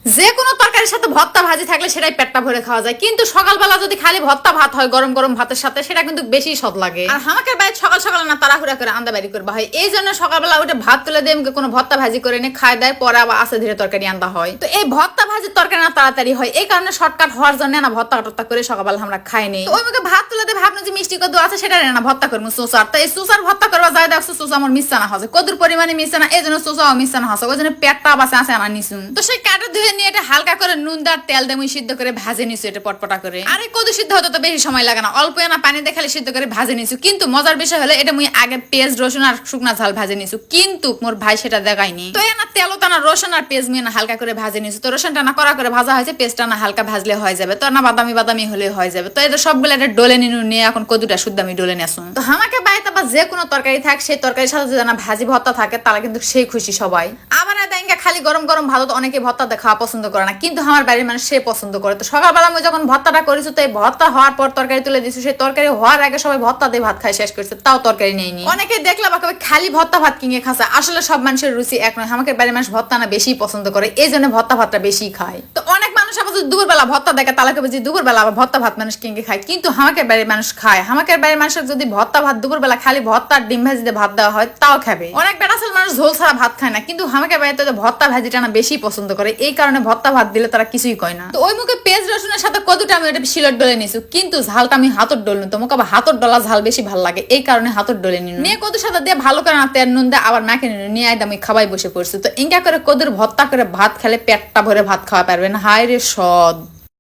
যে কোনো তরকারির সাথে ভর্তা ভাজি থাকলে সেটাই পেটটা ভরে খাওয়া যায়, কিন্তু সকালবেলা যদি খালি ভর্তা ভাত হয় গরম গরম ভাতের সাথে, সেটা কিন্তু বেশি স্বাদ লাগে। আর আমাকে বাইরে সকাল সকাল না তাড়াহুড়া করে আন্দা বাড়ি করবা হয়, এই জন্য সকালবেলা উঠে ভাত তুলে দিয়ে আমাকে কোনো ভর্তা ভাজি করে নিয়ে খাই দেয়, পরে আবার আসে ধীরে তরকারি আন্দা হয়। তো এই ভর্তা ভাজির তরকারি না তাড়াতাড়ি হয়, এই কারণে শর্টকাট হওয়ার জন্য না ভর্তা টর্তা করে সকালবেলা আমরা খাই নি। ওই মুখে ভাত তুলে দিয়ে ভাবনা যে মিষ্টি কদু আছে সেটা না ভর্তা করবো সুসার। তো এই সুসার ভর্তা করবা যায় দেখছো সুসা আমার মিশানা হচ্ছে, কদুর পরিমাণে মিশানা, এই জন্য সুসাও মিশানা হচ্ছে, ওই জন্য পেটটা বাসে আসে আনা নিছুন। তো সেই কাটা ধুয়ে নিয়ে এটা হালকা করে নুন আর তেল দিয়ে সিদ্ধ করে ভাজে নিছু এটা পটপটা করে। আরে কদু সিদ্ধ হতে তো বেশি সময় লাগে না, অল্প না পানি দিয়ে খালি সিদ্ধ করে ভাজে নিছু। কিন্তু মজার বিষয় হলো এটা মুই আগে পেঁয়াজ রসুন আর শুকনা ঝাল ভাজে নিছু, কিন্তু মোর ভাই সেটা দেখায়নি। তো এনা তেল তা না রসুন আর পেঁয়াজ মুই না হালকা করে ভাজে নিছু। তো রসুনটা না কড়া করে ভাজা হয়েছে, পেঁয়াজটা না হালকা ভাজলে হয়ে যাবে, তো না বাদামি বাদামি হলে হয়ে যাবে। তো এটা সবগুলো এটা ডলে নিয়ে এখন কদুটা শুদ্ধ আমি ডলে নেসুন। তো আমাকে বাইতে বা যে কোনো তরকারি থাক, সেই তরকারির সাথে যদি না ভাজি ভর্তা থাকে তাহলে কিন্তু সেই খুশি সবাই। আবার খালি গরম গরম ভাত তো অনেকে ভর্তা খাওয়া পছন্দ করে না, কিন্তু আমার বাড়ির মানুষ সে পছন্দ করে। তো সকালবেলা আমি যখন ভর্তাটা করেছি, তো এই ভর্তা হওয়ার পর তরকারি তুলে দিচ্ছি, সেই তরকারি হওয়ার আগে সবাই ভর্তা দিয়ে ভাত খাই শেষ করছে, তাও তরকারি নেয়নি। অনেকে দেখলে বা খালি ভর্তা ভাত কিনে খাচ্ছে, আসলে সব মানুষের রুচি এক নয়। আমাকে বাড়ির মানুষ ভর্তা না বেশি পছন্দ করে, এই জন্য ভর্তা ভাতটা বেশি খায়। তো অনেক মানুষ আবার দুপুরবেলা ভর্তা দেখে তালাকে বুঝি দুপুরবেলা আবার ভর্তা ভাত মানুষ কিনে খায়, কিন্তু আমাকে বাড়ির মানুষ খায়। আমাকে বাড়ির মানুষের যদি ভর্তা ভাত দুপুরবেলা খালি ভর্তা ডিম ভাজি দিয়ে ভাত দেওয়া হয় তাও খাবে। অনেক বেড়াসাল মানুষ ঝোল ছাড়া ভাত খায় না, কিন্তু আমাকে বাড়িতে ভর্তা ভাজিটা না বেশি পছন্দ করে, এই কারণে ভর্তা ভাত দিলে তারা কিছুই কয় না। তো ওই মুখে পেঁয়াজ রসুনের সাথে কদুটা আমি ওটা শিলর ডলে নিছু, কিন্তু ঝালটা আমি হাতর ডলনু। তোমাকে আবার হাতর ডলা ঝাল বেশি ভালো লাগে, এই কারণে হাতর ডলে নিয়ে কদুর সাথে দিয়ে ভালো করে না তেল নুন দিয়ে আবার মাকে নিয়ে আয় আমি খাবাই বসে পড়ছি। তো ইঙ্কা করে কদুর ভর্তা করে ভাত খেলে পেটটা ভরে ভাত খাওয়া পারবেন, হায় রে সদ।